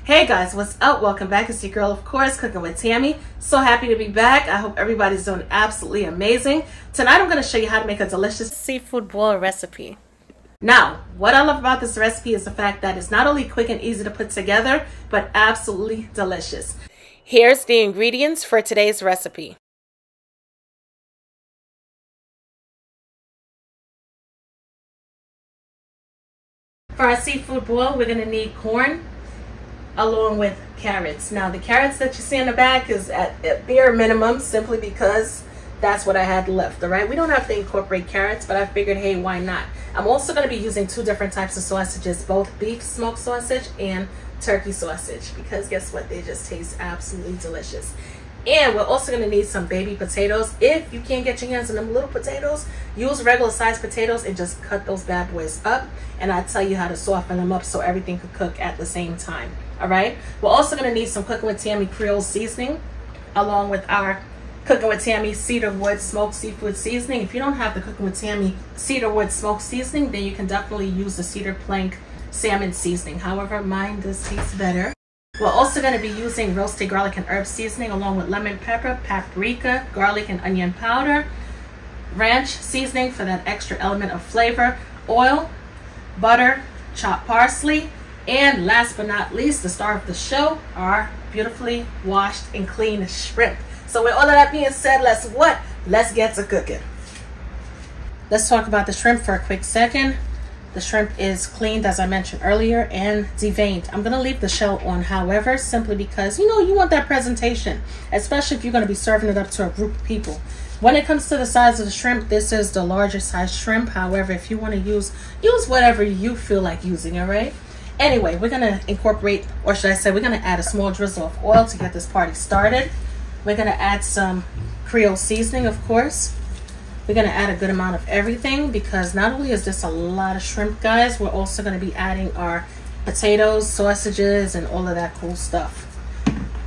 Hey guys, what's up? Welcome back. It's your girl, of course, Cooking with Tammy. So happy to be back. I hope everybody's doing absolutely amazing. Tonight I'm going to show you how to make a delicious seafood boil recipe. Now, what I love about this recipe is the fact that it's not only quick and easy to put together, but absolutely delicious. Here's the ingredients for today's recipe. For our seafood boil, we're going to need corn along with carrots. Now the carrots that you see in the back is at bare minimum simply because that's what I had left. All right, we don't have to incorporate carrots, but I figured, hey, why not? I'm also going to be using two different types of sausages, both beef smoked sausage and turkey sausage, because guess what, they just taste absolutely delicious. And we're also going to need some baby potatoes. If you can't get your hands on them little potatoes, use regular sized potatoes and just cut those bad boys up, and I'll tell you how to soften them up so everything could cook at the same time. All right, we're also going to need some Cooking with Tammy Creole seasoning along with our Cooking with Tammy Cedarwood smoked seafood seasoning. If you don't have the Cooking with Tammy Cedarwood smoked seasoning, then you can definitely use the cedar plank salmon seasoning. However, mine does taste better. We're also going to be using roasted garlic and herb seasoning along with lemon pepper, paprika, garlic and onion powder, ranch seasoning for that extra element of flavor, oil, butter, chopped parsley, and last but not least, the star of the show, our beautifully washed and cleaned shrimp. So with all of that being said, let's get to cooking. Let's talk about the shrimp for a quick second. The shrimp is cleaned, as I mentioned earlier, and deveined. I'm going to leave the shell on, however, simply because, you want that presentation, especially if you're going to be serving it up to a group of people. When it comes to the size of the shrimp, this is the larger size shrimp. However, if you want to use whatever you feel like using, all right? Anyway, we're going to incorporate, or should I say, we're going to add a small drizzle of oil to get this party started. We're going to add some Creole seasoning, of course. We're going to add a good amount of everything because not only is this a lot of shrimp, guys, we're also going to be adding our potatoes, sausages, and all of that cool stuff.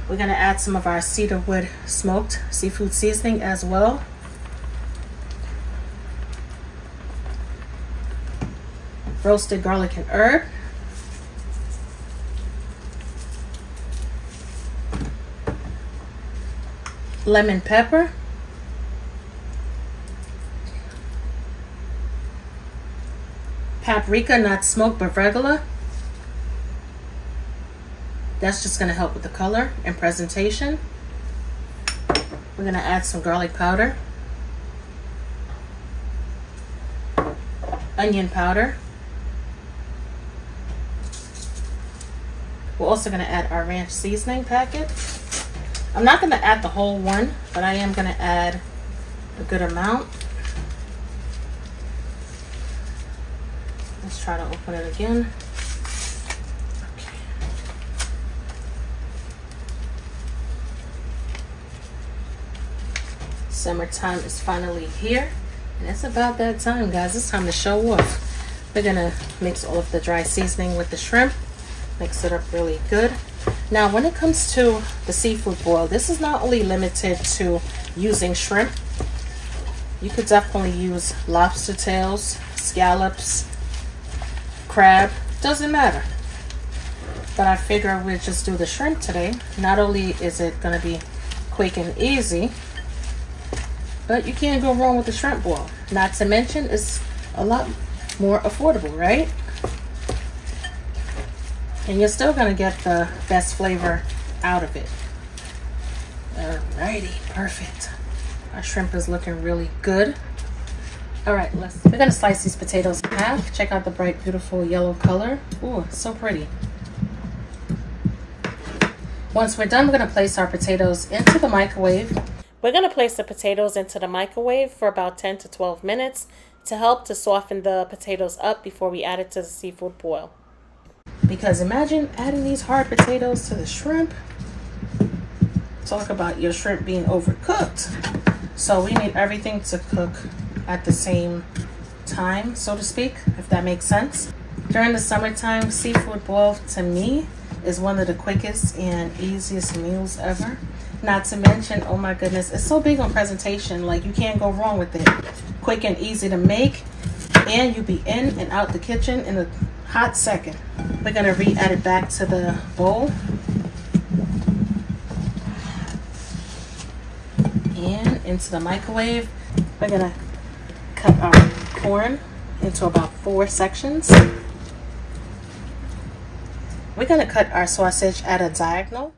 We're going to add some of our Cedarwood smoked seafood seasoning as well. Roasted garlic and herb. Lemon pepper. Paprika, not smoked but regular. That's just going to help with the color and presentation. We're going to add some garlic powder, onion powder. We're also going to add our ranch seasoning packet. I'm not going to add the whole one, but I am going to add a good amount. Let's try to open it again. Okay. Summertime is finally here, and it's about that time, guys. It's time to show off. We're gonna mix all of the dry seasoning with the shrimp, mix it up really good. Now, when it comes to the seafood boil, this is not only limited to using shrimp. You could definitely use lobster tails, scallops, crab, doesn't matter. But I figure we'll just do the shrimp today. Not only is it going to be quick and easy, but you can't go wrong with the shrimp boil. Not to mention, it's a lot more affordable, right? And you're still going to get the best flavor out of it. Alrighty, perfect. Our shrimp is looking really good. All right, we're gonna slice these potatoes in half. Check out the bright, beautiful yellow color. Ooh, it's so pretty. Once we're done, we're gonna place our potatoes into the microwave. We're gonna place the potatoes into the microwave for about 10 to 12 minutes to help to soften the potatoes up before we add it to the seafood boil. Because imagine adding these hard potatoes to the shrimp. Talk about your shrimp being overcooked. So we need everything to cook at the same time, so to speak, if that makes sense. During the summertime, seafood boil to me is one of the quickest and easiest meals ever. Not to mention, oh my goodness, it's so big on presentation. Like, you can't go wrong with it. Quick and easy to make, and you be in and out the kitchen in a hot second. We're gonna re-add it back to the bowl. And into the microwave. We're gonna cut our corn into about 4 sections. We're gonna cut our sausage at a diagonal.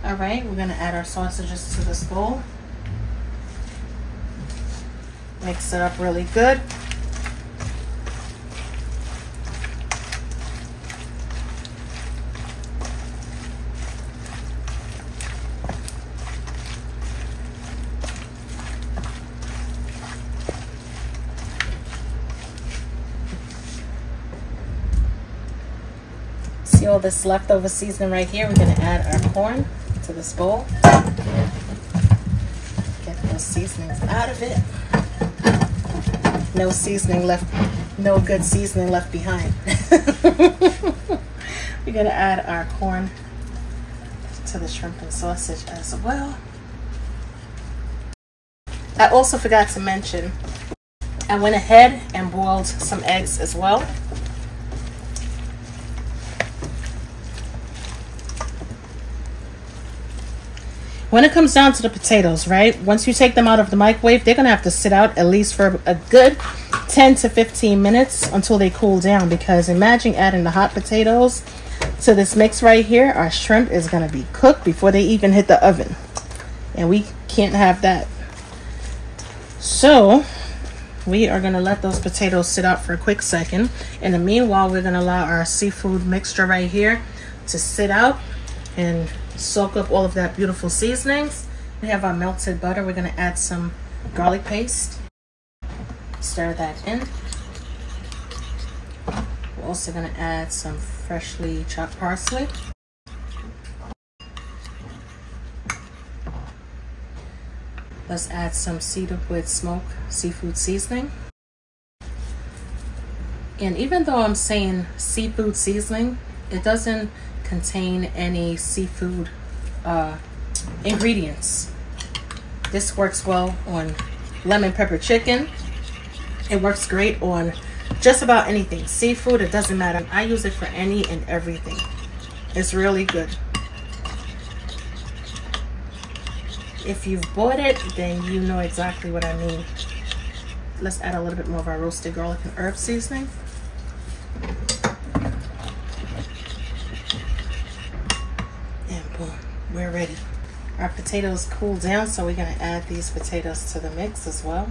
All right, we're gonna add our sausages to this bowl. Mix it up really good. See all this leftover seasoning right here? We're gonna add our corn to this bowl. Get those seasonings out of it. No seasoning left, no good seasoning left behind. We're gonna add our corn to the shrimp and sausage as well. I also forgot to mention, I went ahead and boiled some eggs as well. When it comes down to the potatoes, right, once you take them out of the microwave, they're going to have to sit out at least for a good 10 to 15 minutes until they cool down. Because imagine adding the hot potatoes to this mix right here. Our shrimp is going to be cooked before they even hit the oven. And we can't have that. So we are going to let those potatoes sit out for a quick second. In the meanwhile, we're going to allow our seafood mixture right here to sit out and soak up all of that beautiful seasonings. We have our melted butter. We're going to add some garlic paste. Stir that in. We're also going to add some freshly chopped parsley. Let's add some Cedarwood smoked seafood seasoning. And even though I'm saying seafood seasoning, it doesn't contain any seafood ingredients. This works well on lemon pepper chicken. It works great on just about anything. Seafood, it doesn't matter. I use it for any and everything. It's really good. If you've bought it, then you know exactly what I mean. Let's add a little bit more of our roasted garlic and herb seasoning. We're ready. Our potatoes cool down, so we're going to add these potatoes to the mix as well,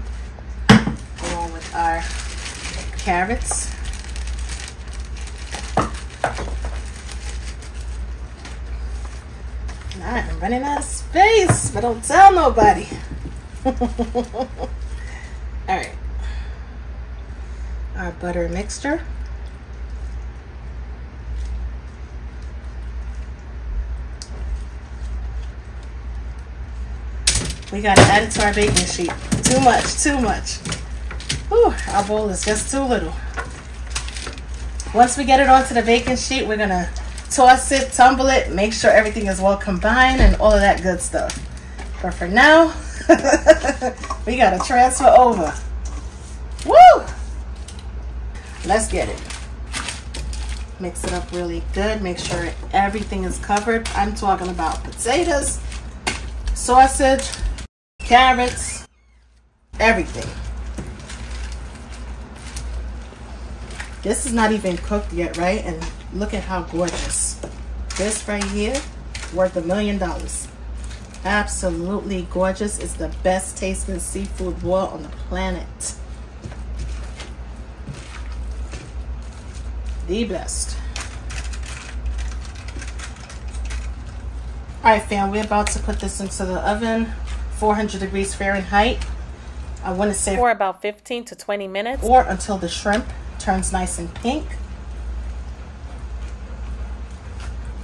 along with our carrots. I'm running out of space, but don't tell nobody. All right. Our butter mixture. We gotta add it to our baking sheet. Too much, too much. Whew, our bowl is just too little. Once we get it onto the baking sheet, we're gonna toss it, tumble it, make sure everything is well combined and all of that good stuff. But for now, we gotta transfer over. Woo! Let's get it. Mix it up really good. Make sure everything is covered. I'm talking about potatoes, sausage, carrots, everything. This is not even cooked yet, right? And look at how gorgeous. This right here, worth $1 million. Absolutely gorgeous. It's the best tasting seafood boil on the planet. The best. All right, fam, we're about to put this into the oven, 400 degrees Fahrenheit. I want to say for about 15 to 20 minutes, or until the shrimp turns nice and pink,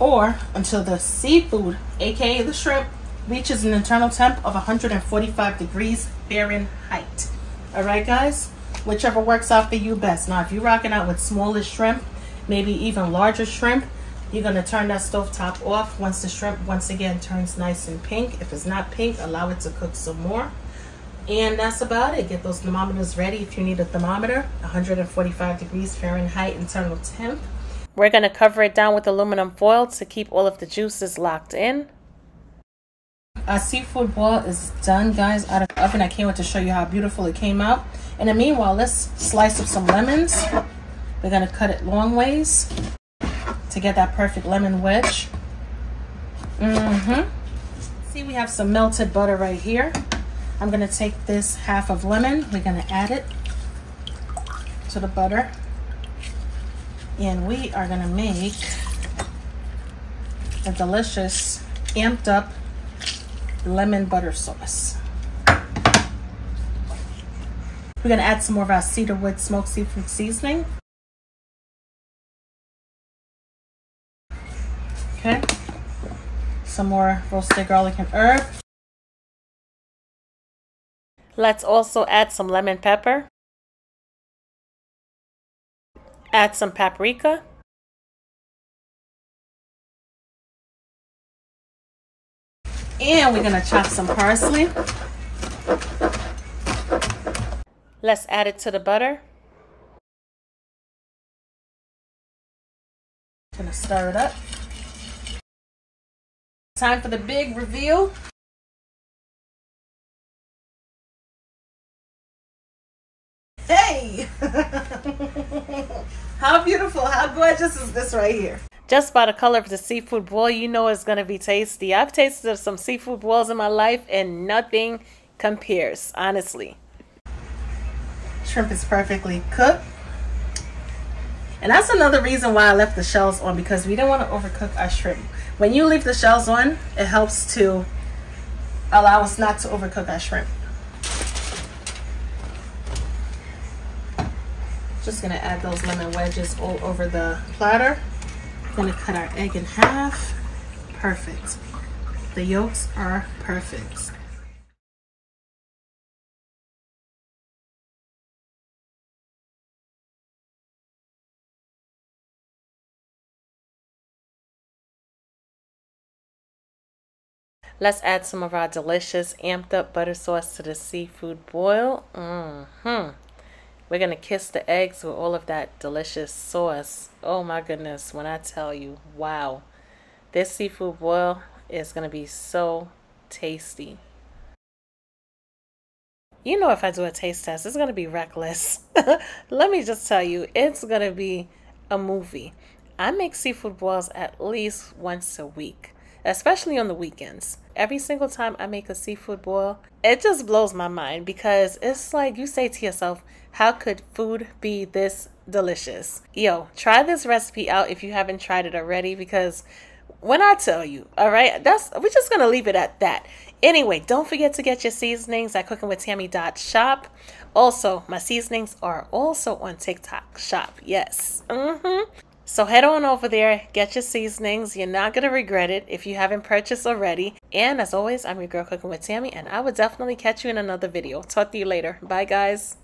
or until the seafood, aka the shrimp, reaches an internal temp of 145 degrees Fahrenheit. All right, guys, whichever works out for you best. Now, if you're rocking out with smaller shrimp, maybe even larger shrimp, you're going to turn that stovetop off once the shrimp once again turns nice and pink. If it's not pink, allow it to cook some more. And that's about it. Get those thermometers ready if you need a thermometer. 145 degrees Fahrenheit internal temp. We're going to cover it down with aluminum foil to keep all of the juices locked in. Our seafood boil is done, guys, out of the oven. I can't wait to show you how beautiful it came out. In the meanwhile, let's slice up some lemons. We're going to cut it long ways to get that perfect lemon wedge. See, we have some melted butter right here. I'm going to take this half of lemon. We're going to add it to the butter. And we are going to make a delicious, amped up lemon butter sauce. We're going to add some more of our Cedarwood smoked seafood seasoning. Okay. Some more roasted garlic and herb. Let's also add some lemon pepper. Add some paprika. And we're going to chop some parsley. Let's add it to the butter. Gonna stir it up. Time for the big reveal. Hey! How beautiful, how gorgeous is this right here? Just by the color of the seafood boil, you know it's going to be tasty. I've tasted some seafood boils in my life and nothing compares, honestly. Shrimp is perfectly cooked. And that's another reason why I left the shells on, because we don't want to overcook our shrimp. When you leave the shells on, it helps to allow us not to overcook our shrimp. Just gonna add those lemon wedges all over the platter. Gonna cut our egg in half. Perfect. The yolks are perfect. Let's add some of our delicious amped up butter sauce to the seafood boil. We're going to kiss the eggs with all of that delicious sauce. Oh my goodness, when I tell you, wow. This seafood boil is going to be so tasty. You know, if I do a taste test, it's going to be reckless. Let me just tell you, it's going to be a movie. I make seafood boils at least once a week, especially on the weekends. Every single time I make a seafood boil, it just blows my mind, because it's like you say to yourself, how could food be this delicious? Yo, try this recipe out if you haven't tried it already, because when I tell you, all right, we're just going to leave it at that. Anyway, don't forget to get your seasonings at cookingwithtammy.shop. Also, my seasonings are also on TikTok shop. Yes. So head on over there, get your seasonings. You're not going to regret it if you haven't purchased already. And as always, I'm your girl Cooking with Tammy, and I will definitely catch you in another video. Talk to you later. Bye, guys.